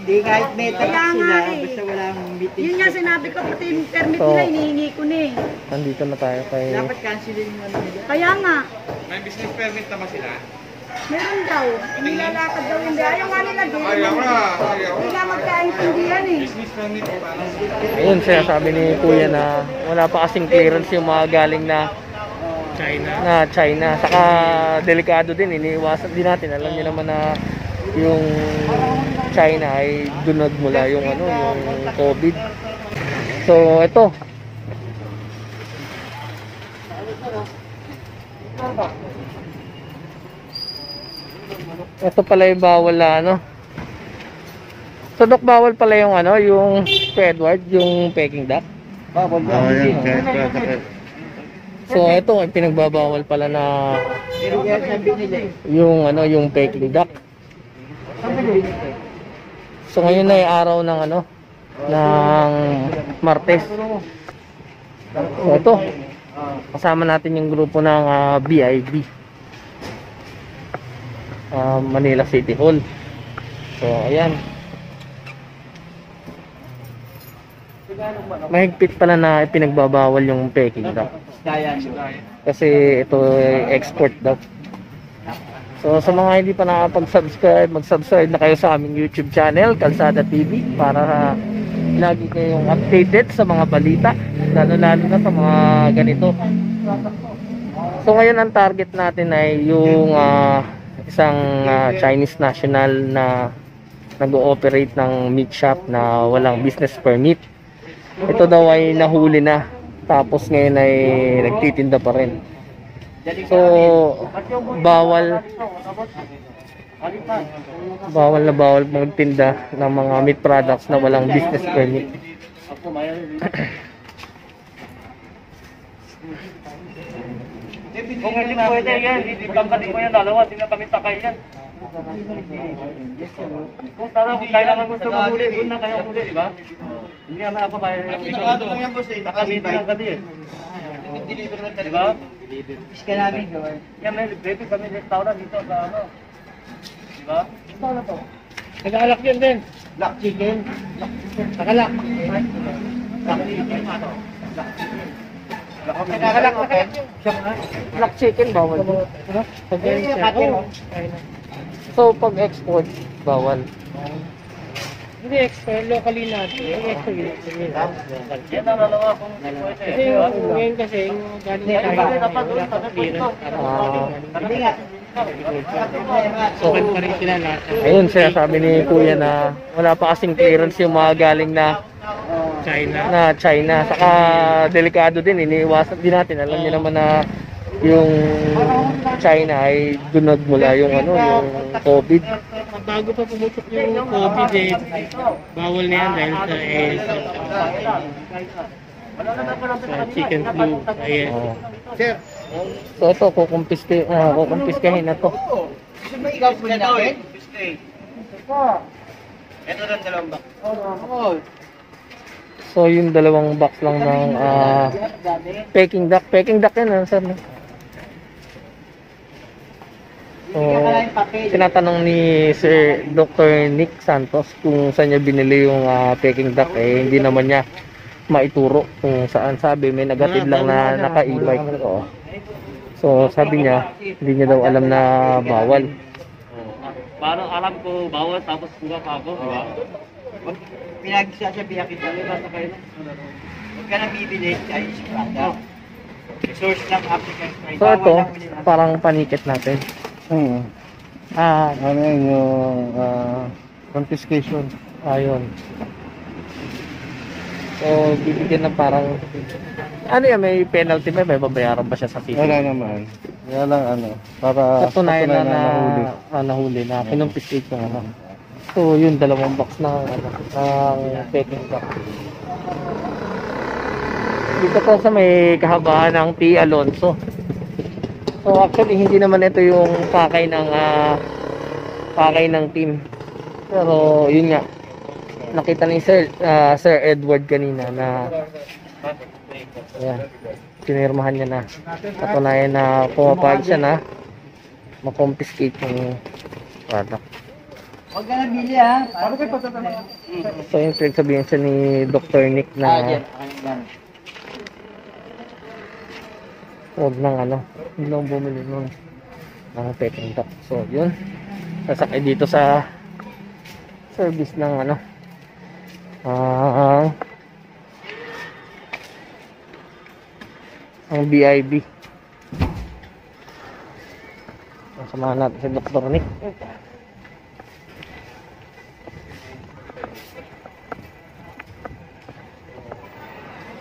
Hindi kahit may tatak Kaya sila, nga eh. basta walang meeting. Yun nga sinabi ko, pati yung permit So, nila, hinihingi ko na eh. Nandito na tayo kay... Dapat cancelin mo na nila. Kaya nga, May business permit na ba sila? meron daw. Nilalakad daw hindi. Ayaw nga nila din. Ayaw na. Hindi nga magkaintindihan eh. Business permit pa lang. Ayun, siya sabi ni Kuya na wala pa kasing clearance yung mga galing na China. Saka delikado din, iniiwasan din natin. Alam niyo naman na yung China ay doon nagmula yung yung COVID. So, ito. Ito pala yung bawal na So, Dok, bawal pala yung yung Edward, yung Peking duck. Bawal Oh, yan. Kaya So, ito ay pinagbabawal pala na sabi nila eh. yung Peking duck. So, ngayon ay araw ng ng Martes. So, ito. Kasama natin yung grupo ng BIB. Manila City Hall. So, ayan. Mahigpit pala na pinagbabawal yung Peking duck. Kasi ito ay export daw. So sa mga hindi pa nakapag-subscribe, mag-subscribe na kayo sa aming YouTube channel, Kalsada TV, para lagi kayong updated sa mga balita, lalo-lalo na sa mga ganito. So ngayon ang target natin ay yung isang Chinese national na nag-ooperate ng meat shop na walang business permit. Ito daw ay nahuli na, tapos ngayon ay nagtitinda pa rin. So bawal na bawal magtinda ng mga meat products na walang business permit. Kung hindi pwede yan, tanggalin mo yan dalawa, hindi na kami sakay yan. Kung kailangan gusto mahuli, doon na kayo huli, di ba? Hindi naman ako kaya nakalimutan lang kami eh. Di ba? Iska namin gawin. Yan, may baby kami restaurant dito sa Di ba? Ito na to. Nag-alak yun din. Black chicken. Nakalak. Nakalak na kaya. Black chicken bawal. So pag export bawal. Hindi export locally natin. Yan ang dalawa kung hindi pwede. Kasi ngayon kasi yung galing tayo. Hindi nga. So, ayun siya sabi ni Kuya na wala pa kasing clearance yung mga galing na China. Saka delikado din, iniiwasan din natin. Alam niyo naman na yung China ay doon nagmula yung yung COVID. Bago pa pumutok yung COVID bawal na yan dahil sa chicken flu. Ayan. Sir. So ito, kukumpiskahin na to. Gusto mo ikaw po natin? Ito rin dalawang bak. So yung dalawang box lang ng Peking duck. Peking duck yan, sir. So, tinatanong ni Sir Dr. Nick Santos kung saan niya binili yung Peking duck. Hindi naman niya maituro kung saan. Sabi may nagatid lang na naka-e-bike. So sabi niya, hindi niya daw alam na bawal. Parang alam ko bawal tapos kuha pa ako, di ba? Pinagsasabihan kita. Huwag ka nang bibili Chinese product. Source ng African fried. So ito, parang panikit natin. ano yun yung confiscation. Ayun. So bibigyan ng parang may penalty ba? May babayaran ba siya sa city? Wala naman. Kaya lang para Patunayan na nahuli na kinumpiskate yung So yun, dalawang box ng Peking duck. Dito po sa may kahabaan ng T. Alonso. So actually hindi naman ito yung pakay ng team. Pero yun nga, nakita ni Sir Edward kanina na pinirmahan niya na. Patunayan na pumapayag siya na makonfiscate yung product. Huwag ka nabili ha. Paano kayo patatanong? So yung sabihin siya ni Dr. Nick na huwag nang huwag nang bumili nun ng peking duck. So yun, sasakay dito sa service ng ang BIB. Samahan natin si Dr. Nick.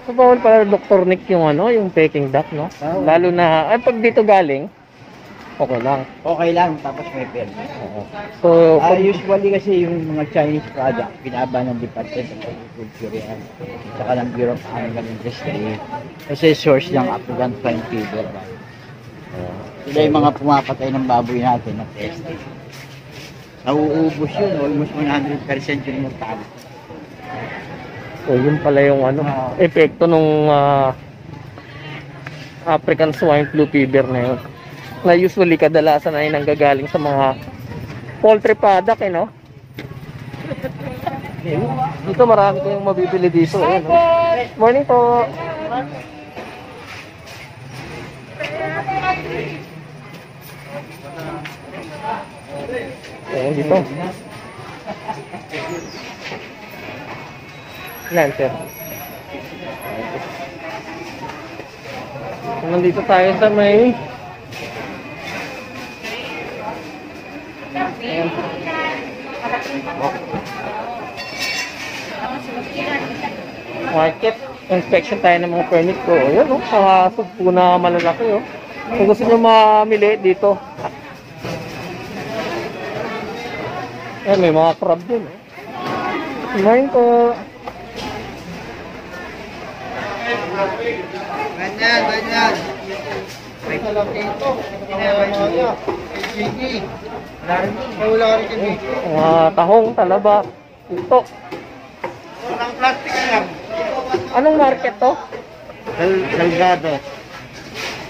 So, bawal pala Dr. Nick yung yung peking duck, no? Lalo na, pag dito galing, okay lang. Okay lang, tapos may permit. Oo. So, Usually kasi yung mga Chinese product, pinaba ng Department of Agriculture yan. Saka ng Bureau of Animal Industry. Kasi source ng African swine fever. Sila yung mga pumapatay ng baboy natin na testing. Nauubos yun, almost 100% yung mortality. so yun pala yung epekto nung African swine flu fever na yun. Na usually kadalasan ay nanggagaling sa mga poultry product, no? Dito marami kayong mabibili dito. Ayan, no? Morning po. Ayan dito. Ilan, sir? Nandito tayo sa may market. Inspection tayo ng mga permit ko. Ayan, mga sugpo na malalaki. Kung gusto nyo mamili dito. Ayan, may mga crab din. Kumain po. Ganyan. May salam dito. Wala rin kami. Mga tahong, talaba, ito. Walang plastic lang. Anong market to?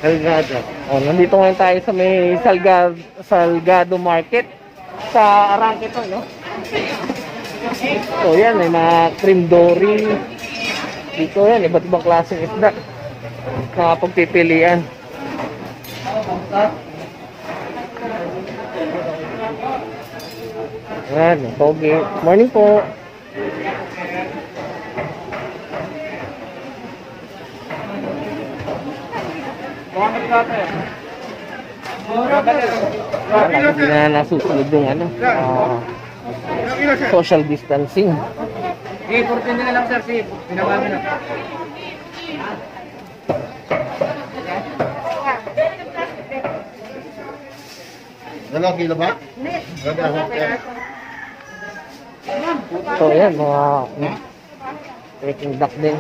Salgado. Nandito ngayon tayo sa may Salgado Market. Sa Arangke to, no? So yan, may mga cream dory. Dito yan, iba't ibang klaseng isda. Nakapagpipilian. Ayan, pogi. Morning po. Hindi na nasusunod yung social distancing. Okay, 14 na lang sir, si pinabami na. Dalawang kilo ba? So yan, mga peking duck din.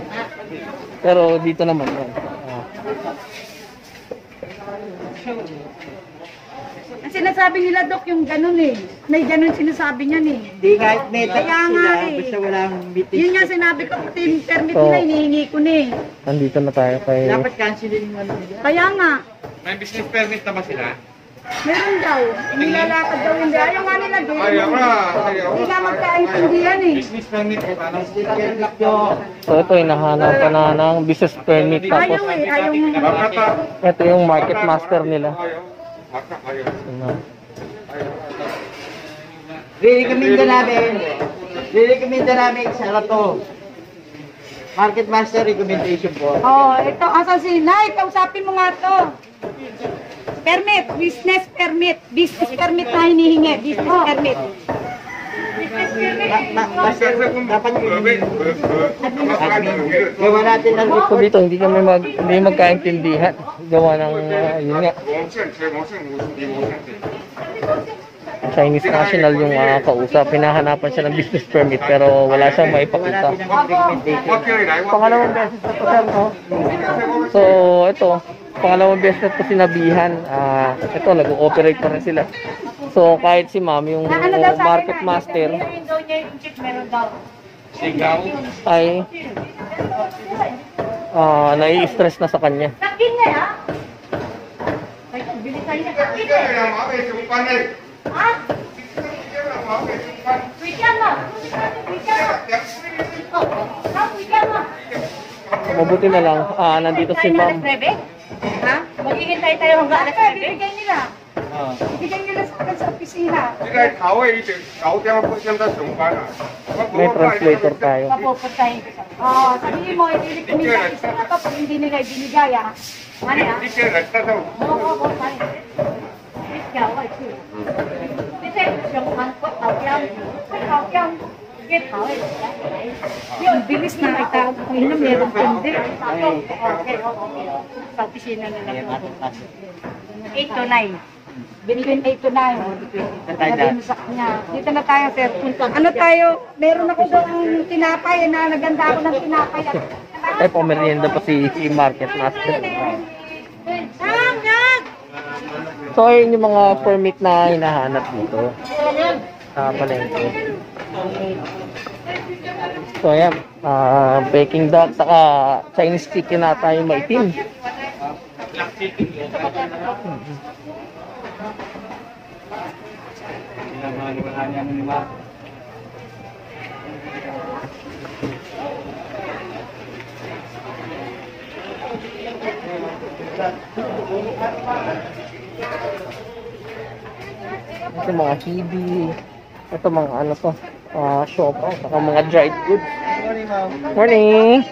Pero dito naman yan. Ang sinasabi nila, Dok, yung ganun May ganun sinasabi niyan Hindi kahit may tax Kaya nga sila, basta walang meeting. Yun nga sinabi ko, team permit So, nila, hinihingi ko Nandito na tayo kay... Dapat cancelin mo nila. Kaya nga, May business permit na ba sila? meron daw. Nilalakad daw hindi. Ayaw nga nila, Ayaw na. Hindi nga magkaintindihan Business permit ko paano? So ito, hinahanap ka na ng business permit. Tapos, Ayaw nga. Bakata. ito yung market master nila. Ayaw. Baka ayaw. Re-recommenda namin sa to. Market Master recommendation po. Ito, asan si Nay? Kausapin mo nga to. Permit, business permit. Business permit na hinihingi. Business permit. Master, dapat gawa natin ng So dito, hindi kami magkaintindihan. Gawa ng, yun nga, Chinese national yung kausap. Pinahanapan siya ng business permit pero wala siyang maipakita. Pangalawang beses na po sir, no? So, ito, pangalawang beses na po sinabihan. Ito, nag-ooperate pa rin sila. So, kahit si ma'am, yung market master, ay nai-stress na sa kanya. Sakin niya, ha? Ay, bilisan niya. Mabuti na lang, nandito si ma'am. Ha? Maghihintay tayo hanggang alas 9? Bibigay nila. Bibigay nila sa akin sa opisina. May translator tayo. Papupuntahin ko sa... Oo, sabihin mo, ibilig ko nila isa na to pag hindi nila ibinigay, ha? Ano ya? Oo, tayo. Ikaw, ay, siya. Kasi, yung angkot, tawag yan. Yun, bilis na itawag ko yun na meron kundi. Okay. Sa opisina nila. 8 to 9. Between 8 to 9. Sabihin mo sa kanya. Dito na tayo, sir. Ano tayo? Meron ako doon tinapay na naganda ako ng tinapay. Ay, pumerienda pa si Market Master. So, yun yung mga permit na hinahanap dito. Sa palengke. So, ayan. Peking duck, saka Chinese chicken na tayo maitim. Ito mga hibi. Ito mga ano to. Shop. Saka mga dried goods. Morning!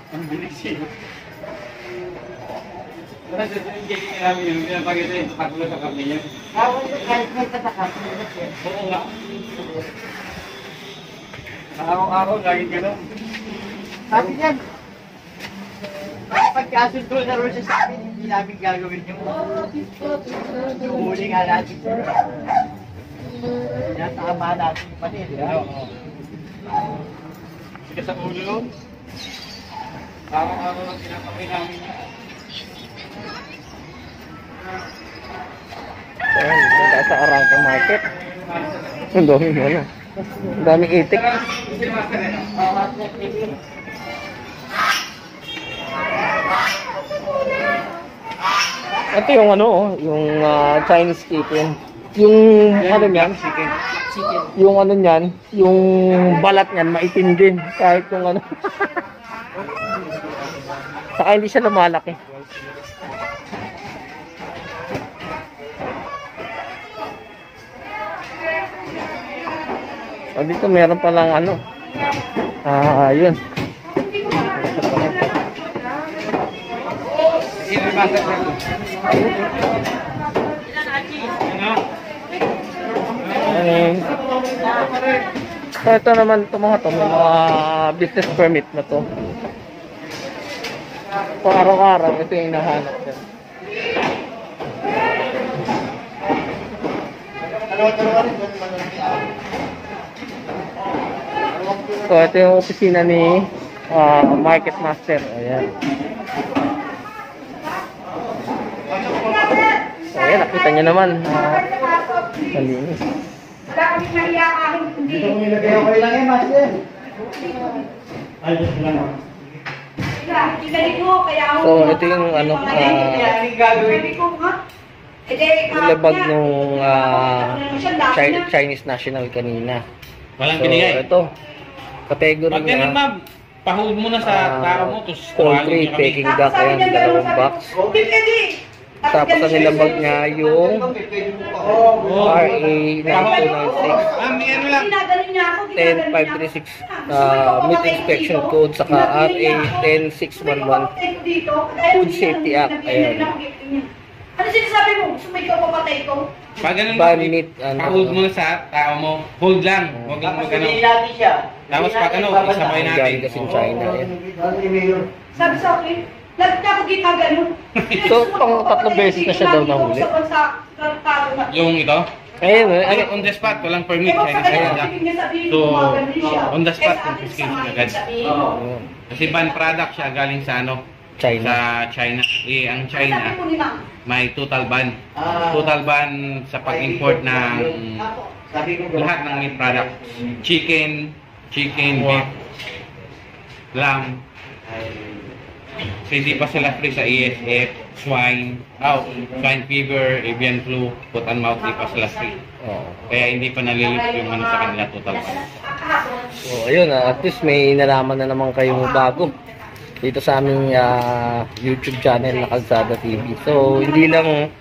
Ang bilis eh. Kasi yung kiki namin yun, pinapagita yung taklo sa kami niya. Oo nga. Araw-araw, laging gano'n. Sabi niyan, pagkasundo na rin siya sa amin, hindi namin gagawin yung huli nga natin. Yan, tama natin yung panil. Sige sa ulo nun. Araw-araw lang pinapakay namin niya. So, ayan. Sa Arangke Market. Ang daming ano. Ang daming itik. Ito yung ano, yung Chinese chicken. Yung ano niyan, yung ano niyan, yung balat niyan maitim din kahit yung ano. Saka hindi siya lumalaki. O dito meron pa lang ano. Yun. So ito naman ito mga to, may mga business permit na to. So araw-araw ito yung hinahanap ko. So ito yung opisina ni Market Master. Ayan. So ayan, nakita nyo naman. Malinis. Kami naiyakin hindi. Okay lang yan, Master. Pinalik mo, kaya ako. So ito yung ano, Sabi ko, ha? labag nung Chinese national kanina. Walang So binigay. ito, category Pag ganun, niya. ma'am, pahold mo na sa tao mo, tapos Poultry, tawagin nyo kami. Peking duck, ayan, dalawang box. Tapos ang nilabag niya yung RA 9296 Ma'am, may ano lang. 10536 meat inspection code saka RA 10611 Food Safety Act. Ayan. Ano sinasabi mo? Gusto mo ikaw papatay ko? Pag ganun, Ban ma'am, meat, ano. pahold mo na sa tao mo. Hold lang. Huwag lang mag ano. natin siya. Tapos pag ano, isabay natin. Galing kasi China. Ayan. Sabi sa akin, lagi ako ginagano. So, pang 3 beses na siya daw nahuli. Yung ito, Ayun, ano, on the spot, walang permit, Chinese product. So, on the spot, confiscation agad. Kasi ban product siya galing sa ano, China. sa China. Eh, ang China, may total ban. Total ban sa pag-import ng lahat ng meat products. Chicken, beef, lamb, So, hindi pa sila free sa ESF, swine fever, avian flu, foot and mouth, hindi pa sila free. Oo. Kaya hindi pa nalilist yung ano sa kanila total ban. So, ayun, at least may nalaman na naman kayong bago dito sa aming YouTube channel na Kalsada TV. So, hindi lang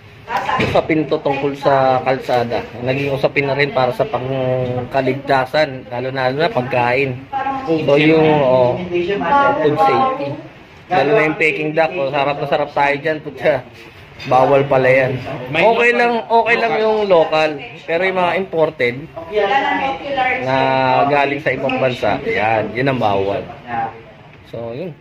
usapin to tungkol sa kalsada. Naging usapin na rin para sa pangkaligtasan, lalo na pagkain. So, yung food safety. Lalo na yung Peking duck, sarap na sarap tayo dyan. Putya, bawal pala yan. Okay lang yung local, pero yung mga imported na galing sa ibang bansa, yan ang bawal. So, yun.